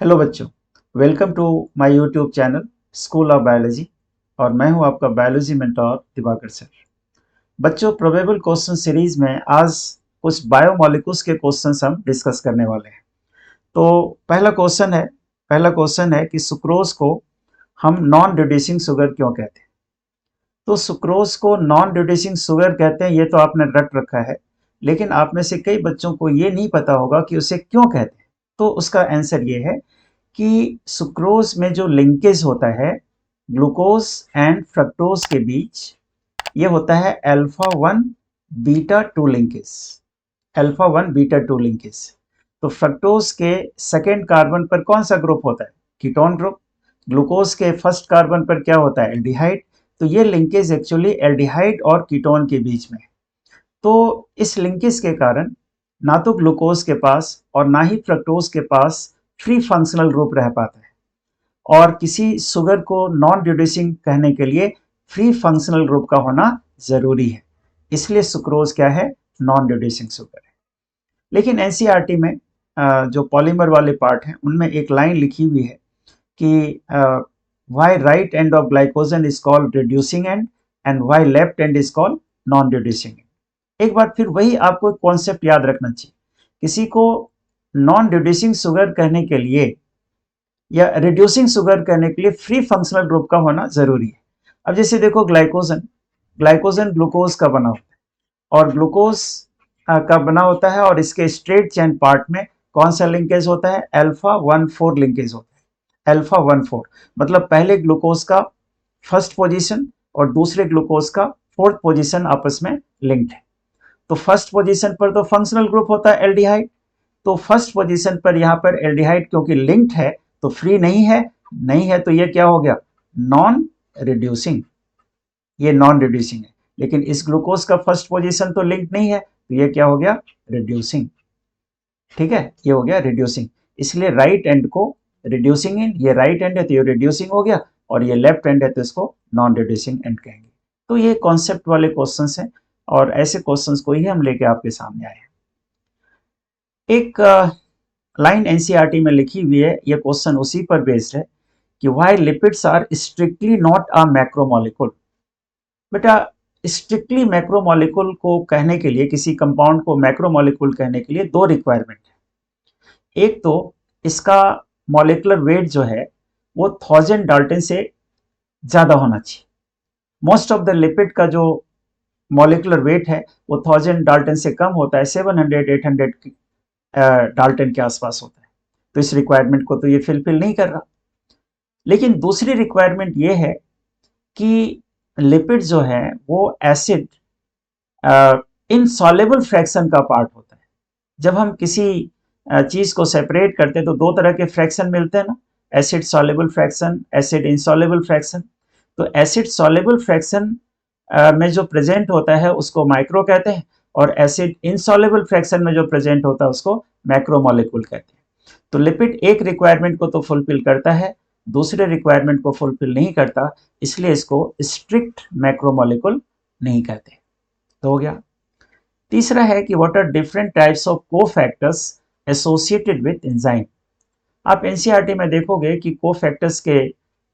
Hello बच्चों, welcome to my YouTube channel school of biology. और मैं हूं आपका बायोलॉजी मेंटर दिवाकर सर। बच्चों, प्रोबेबल क्वेश्चन सीरीज में आज कुछ बायोमोलिक्यूल्स के क्वेश्चंस हम डिस्कस करने वाले हैं। तो पहला क्वेश्चन है कि सुक्रोज को हम नॉन रिड्यूसिंग शुगर क्यों कहते हैं। तो सुक्रोज को नॉन रिड्यूसिंग शुगर कहते हैं, ये तो आपने रट रखा है, लेकिन आप में से कई बच्चों को ये नहीं पता होगा कि उसे क्यों कहते हैं। तो उसका आंसर ये है कि सुक्रोज में जो लिंकेज होता है ग्लूकोज एंड फ्रक्टोज के बीच, ये होता है alpha one beta two linkage. Alpha one beta two linkage. तो फ्रक्टोज के सेकेंड कार्बन पर कौन सा ग्रुप होता है? Ketone group. ग्लूकोज के फर्स्ट कार्बन पर क्या होता है? एल्डिहाइड। तो ये लिंकेज एक्चुअली एल्डिहाइड और कीटोन के बीच में है। तो इस लिंकेज के कारण ना तो ग्लूकोज के पास और ना ही फ्रक्टोज के पास फ्री फंक्शनल ग्रुप रह पाता है। और किसी शुगर को नॉन रिड्यूसिंग कहने के लिए फ्री फंक्शनल ग्रुप का होना जरूरी है। इसलिए सुक्रोज क्या है? नॉन रिड्यूसिंग शुगर है। लेकिन एनसीईआरटी में जो पॉलीमर वाले पार्ट हैं उनमें एक लाइन लिखी हुई है कि why right end of glycogen is called reducing end and why left end is called non reducing end. एक बार फिर वही आपको एक कॉन्सेप्ट याद रखना चाहिए। किसी को नॉन रिड्यूसिंग शुगर कहने के लिए या रिड्यूसिंग शुगर करने के लिए फ्री फंक्शनल ग्रुप का होना जरूरी है। अब जैसे देखो, ग्लाइकोजन ग्लाइकोजन ग्लूकोज का बना होता है और ग्लूकोज का बना होता है, और इसके स्ट्रेट चेन पार्ट में कौन सा लिंकेज होता है? अल्फा वन फोर लिंकेज होता है। अल्फा वन फोर मतलब पहले ग्लूकोज का फर्स्ट पोजीशन और दूसरे ग्लूकोज का फोर्थ पोजीशन आपस में लिंक्ड है। तो फर्स्ट पोजीशन पर तो फंक्शनल ग्रुप होता है एल्डिहाइड। तो फर्स्ट पोजीशन पर यहाँ पर एल्डिहाइड क्योंकि लिंक्ड है तो फ्री नहीं है तो ये क्या हो गया? Non reducing. ये नॉन रिड्यूसिंग है। लेकिन इस ग्लूकोज का फर्स्ट पोजीशन तो लिंक नहीं है तो ये क्या हो गया? रिड्यूसिंग। ठीक है, ये हो गया रिड्यूसिंग। इसलिए राइट एंड को रिड्यूसिंग एंड, ये राइट एंड है तो ये रिड्यूसिंग हो गया, और ये लेफ्ट एंड है तो इसको नॉन रिड्यूसिंग एंड कहेंगे। तो ये कॉन्सेप्ट वाले क्वेश्चंस हैं और ऐसे क्वेश्चंस को ही हम लेके आपके सामने आए हैं। एक लाइन एनसीईआरटी में लिखी हुई है, ये क्वेश्चन उसी पर बेस्ड है कि why lipids are strictly not a macromolecule. बेटा, स्ट्रिक्टली मैक्रोमोलिक्यूल को कहने के लिए, किसी कंपाउंड को मैक्रोमोलिक्यूल कहने के लिए दो रिक्वायरमेंट है। एक तो इसका मॉलिक्यूलर वेट जो है वो 1000 डाल्टन से ज्यादा होना चाहिए। मोस्ट ऑफ द लिपिड का जो मॉलिक्यूलर वेट है वो 1000 डाल्टन से कम होता है, 700 800 डाल्टन के आसपास होता है। तो इस रिक्वायरमेंट को तो ये फिलफिल नहीं कर रहा। लेकिन दूसरी रिक्वायरमेंट ये है कि लिपिड जो है वो एसिड इनसॉल्युबल फ्रैक्शन का पार्ट होता है। जब हम किसी चीज को सेपरेट करते हैं तो दो तरह के फ्रैक्शन मिलते हैं ना, acid soluble fraction, acid insoluble fraction. तो एसिड सॉल्युबल फ्रैक्शन में जो प्रेजेंट होता है उसको माइक्रो कहते हैं, और एसिड इनसॉल्युबल फ्रैक्शन में जो प्रेजेंट होता है उसको मैक्रोमोलिक्यूल कहते हैं। तो लिपिड एक रिक्वायरमेंट को तो फुलफिल करता है, दूसरे रिक्वायरमेंट को फुलफिल नहीं करता, इसलिए इसको स्ट्रिक्ट मैक्रोमोलिक्यूल नहीं कहते। तो हो गया। तीसरा है कि what are different types of cofactors associated with enzyme. आप एनसीईआरटी में देखोगे कि कोफैक्टर्स के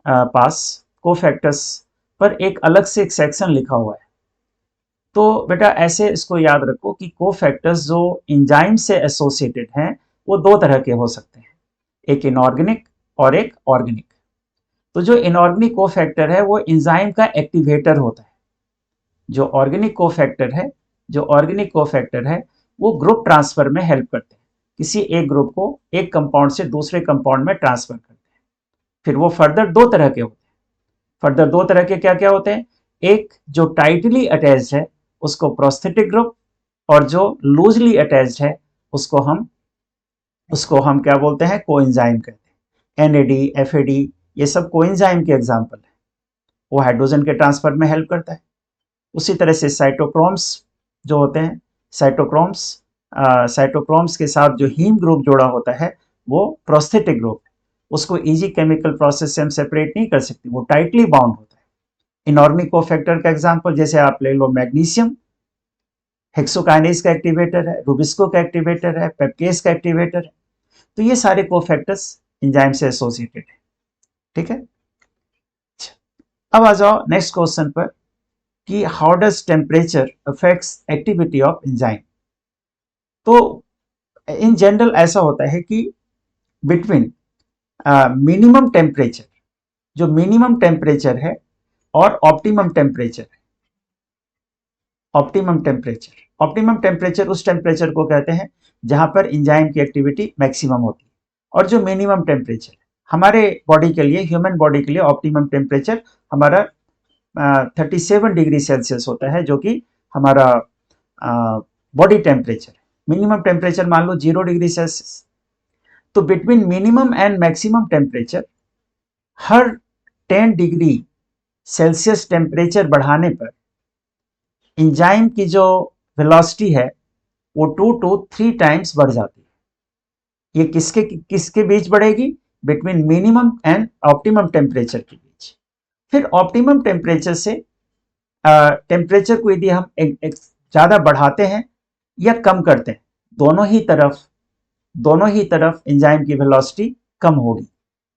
पास कोफैक्टर्स पर एक अलग से एक सेक्शन लिखा हुआ है। तो बेटा ऐसे इसको याद रखो कि कोफैक्टर्स जो एंजाइम से एसोसिएटेड हैं वो दो तरह के हो सकते हैं, एक इनऑर्गेनिक और एक ऑर्गेनिक। तो जो इनऑर्गेनिक कोफैक्टर है वो एंजाइम का एक्टिवेटर होता है। जो ऑर्गेनिक कोफैक्टर है जो ऑर्गेनिक कोफैक्टर है वो ग्रुप ट्रांसफर में हेल्प करते हैं। किसी एक ग्रुप को एक कंपाउंड से दूसरे कंपाउंड में ट्रांसफर करते हैं। फिर वो फर्दर दो तरह के होते हैं। फर्दर दो तरह के क्या क्या होते हैं? एक जो टाइटली अटैच्ड है उसको प्रोस्थेटिक ग्रुप, और जो लूजली अटैच्ड है उसको हम क्या बोलते हैं? कोएंजाइम कहते हैं। एनएडी, एफएडी, ये सब कोएंजाइम के एग्जाम्पल है। वो हाइड्रोजन के ट्रांसफर में हेल्प करता है। उसी तरह से साइटोक्रोम्स जो होते हैं, साइटोक्रोम्स साइटोक्रोम्स के साथ जो हीम ग्रुप जोड़ा होता है वो प्रोस्थेटिक ग्रुप है। उसको इजी केमिकल प्रोसेस से हम सेपरेट नहीं कर सकते, वो टाइटली बाउंड होता है। इनऑर्गेनिक कोफैक्टर का एग्जांपल जैसे आप ले लो, मैग्नीशियम हेक्सोकाइनेज का एक्टिवेटर है, रुबिस्को का एक्टिवेटर है, पेप्केज का एक्टिवेटर है। तो ये सारे कोफैक्टर्स एंजाइम से एसोसिएटेड है। ठीक है, अब आ जाओ नेक्स्ट क्वेश्चन पर कि how does temperature affects activity of enzyme. तो इन जनरल ऐसा होता है कि बिटवीन मिनिमम टेम्परेचर, जो मिनिमम टेम्परेचर है और ऑप्टिमम टेम्परेचर है, ऑप्टिमम टेम्परेचर उस टेम्परेचर को कहते हैं जहां पर एंजाइम की एक्टिविटी मैक्सिमम होती है, और जो मिनिमम टेम्परेचर हमारे बॉडी के लिए, ह्यूमन बॉडी के लिए ऑप्टिमम टेम्परेचर हमारा 37 डिग्री सेल्सियस होता है, जो कि हमारा बॉडी टेम्परेचर। मिनिमम टेम्परेचर मान लो 0 डिग्री सेल्सियस। तो between minimum and maximum temperature her 10 degree Celsius temperature बढ़ाने पर एंजाइम की जो वेलोसिटी है वो 2 to 3 टाइम्स बढ़ जाती है। ये किसके बीच बढ़ेगी? Between minimum and optimum temperature के बीच। फिर ऑप्टिमम टेम्परेचर से टेम्परेचर को यदि हम ज़्यादा बढ़ाते हैं या कम करते हैं, दोनों ही तरफ एंजाइम की वेलोसिटी कम होगी।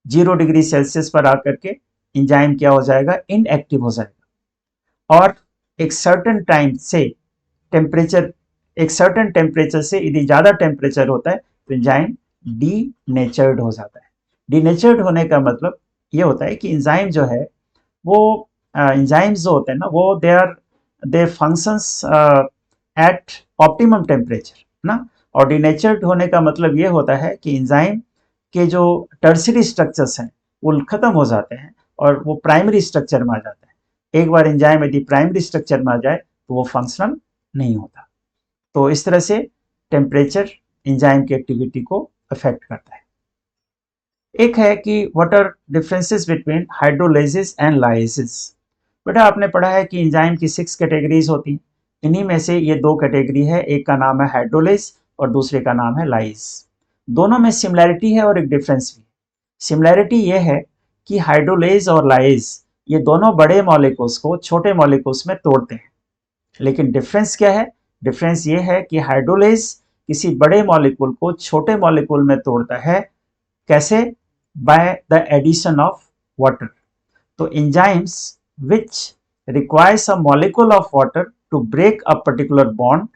0 डिग्री सेल्सियस पर आकर के एंजाइम क्या हो जाएगा? इनएक्टिव हो जाएगा। और एक सर्टेन टेम्परेचर से यदि ज़्यादा टेम्परेचर होता है तो एंजाइम डीनेचर्ड हो जाता है। डीनेचर्ड होने का मतलब ये होता है कि एंजाइम जो है वो एंजाइम्स जो होते हैं ना, वो दे फंक्शंस एट ऑप्टिमम टेम्परेचर ना। और डीनेचर्ड होने का मतलब ये होता है कि एंजाइम के जो टर्शियरी स्ट्रक्चर्स हैं वो खत्म हो जाते हैं और वो प्राइमरी स्ट्रक्चर में आ जाता है। एक बार एंजाइम यदि प्राइमरी स्ट्रक्चर में आ जाए तो वो फंक्शनल नहीं होता। तो इस तरह से टेम्परेचर एंजाइम की एक्टिविटी को अफेक्ट करता है। एक है कि what are differences between hydrolysis and lysis. बेटा आपने पढ़ा है कि एंजाइम की 6 कैटेगरीज होती हैं। इन्हीं में से ये 2 कैटेगरी है, एक का नाम है हाइड्रोलाइज और दूसरे का नाम है लाइज। दोनों में सिमिलैरिटी है और एक डिफरेंस भी। सिमिलैरिटी ये है कि हाइड्रोलाइज और लाइज ये दोनों बड़े मॉलिक्यूल्स को छोटे मॉलिक्यूल्स में तोड़ते हैं। लेकिन डिफरेंस क्या है? डिफरेंस ये है कि हाइड्रोलाइज किसी बड़े मॉलिक्यूल को छोटे मॉलिक्यूल में तोड़ता है। कैसे? By the addition of water. तो enzymes which requires a molecule of water to break a particular bond,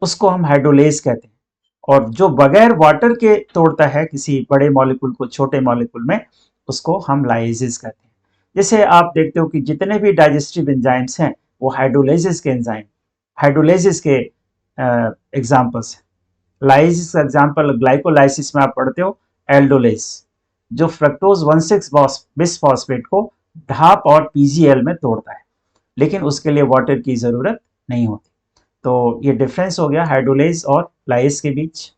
उसको हम हाइड्रोलेज कहते हैं। और जो बगैर वाटर के तोड़ता है किसी बड़े मॉलिक्यूल को छोटे मॉलिक्यूल में, उसको हम लाइसिस कहते हैं। जैसे आप देखते हो कि जितने भी डाइजेस्टिव एंजाइम्स हैं वो हाइड्रोलाइसिस के एग्जाम्पल्स हैं। लाइसिस का एग्जाम्पल ग्लाइकोलाइसिस में आप पढ़ते हो एल्डोलेज, जो फ्रक्टोज 1,6 बिसफॉस्फेट को ढाप और पीजीएल में तोड़ता है, लेकिन उसके लिए वाटर की ज़रूरत नहीं होती। तो ये डिफरेंस हो गया हाइड्रोलेज और लाइस के बीच।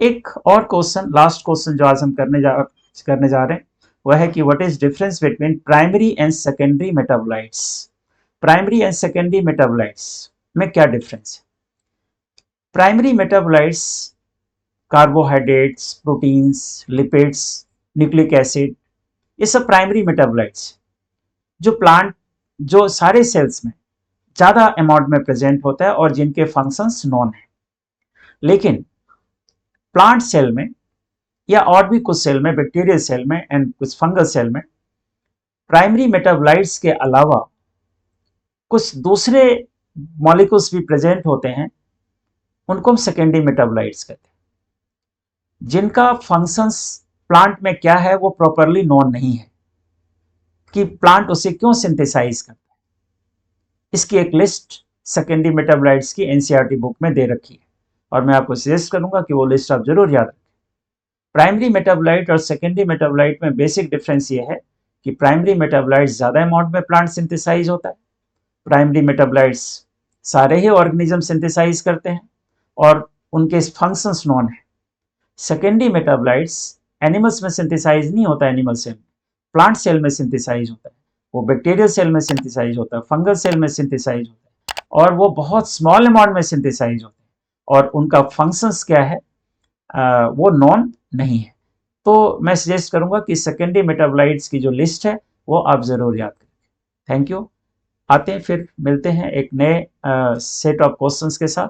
एक और क्वेश्चन, लास्ट क्वेश्चन जो आज हम करने जा रहे हैं वह है कि what is difference between primary and secondary metabolites. Primary and secondary metabolites में क्या डिफरेंस है? Primary metabolites carbohydrates, proteins, lipids, nucleic acid, ये सब प्राइमरी मेटाबोलाइट्स जो सारे सेल्स में ज़्यादा अमाउंट में प्रेजेंट होता है और जिनके फंक्शंस नॉन है। लेकिन प्लांट सेल में या और भी कुछ सेल में, बैक्टीरियल सेल में एंड कुछ फंगल सेल में, प्राइमरी मेटाबोलाइट्स के अलावा कुछ दूसरे मॉलिक्यूल्स भी प्रेजेंट होते हैं, उनको हम सेकेंडरी मेटाबोलाइट्स कहते हैं। जिनका फंक्शंस प्लांट में क्या है वो प्रॉपरली नॉन नहीं है कि प्लांट उसे क्यों सिंथेसाइज करता है। इसकी एक लिस्ट सेकेंडरी मेटाबोलाइट्स की एनसीईआरटी बुक में दे रखी है और मैं आपको सजेस्ट करूंगा कि वो लिस्ट आप जरूर याद रखें। प्राइमरी मेटाबोलाइट और सेकेंडरी मेटाबोलाइट में बेसिक डिफरेंस ये है कि प्राइमरी मेटाबोलाइट्स ज़्यादा अमाउंट में प्लांट सिंथेसाइज होता है। प्राइमरी मेटाबोलाइट्स सारे ही ऑर्गेनिज्म सिंथेसाइज करते हैं और उनके फंक्शंस नॉन है। सेकेंडरी मेटाबोलाइट्स एनिमल्स में सिंथेसाइज नहीं होता, एनिमल सेल में, प्लांट सेल में सिंथेसाइज होता है, वो बैक्टीरियल सेल में सिंथेसाइज होता है, फंगल सेल में सिंथेसाइज होता है और वो बहुत स्मॉल अमाउंट में सिंथेसाइज होते हैं और उनका फंक्शंस क्या है वो नॉन नहीं है। तो मैं सजेस्ट करूंगा कि सेकेंडरी मेटाबोलाइट्स की जो लिस्ट है वो आप ज़रूर याद करें। Thank you. आते हैं, फिर मिलते हैं एक नए सेट ऑफ क्वेश्चंस के साथ।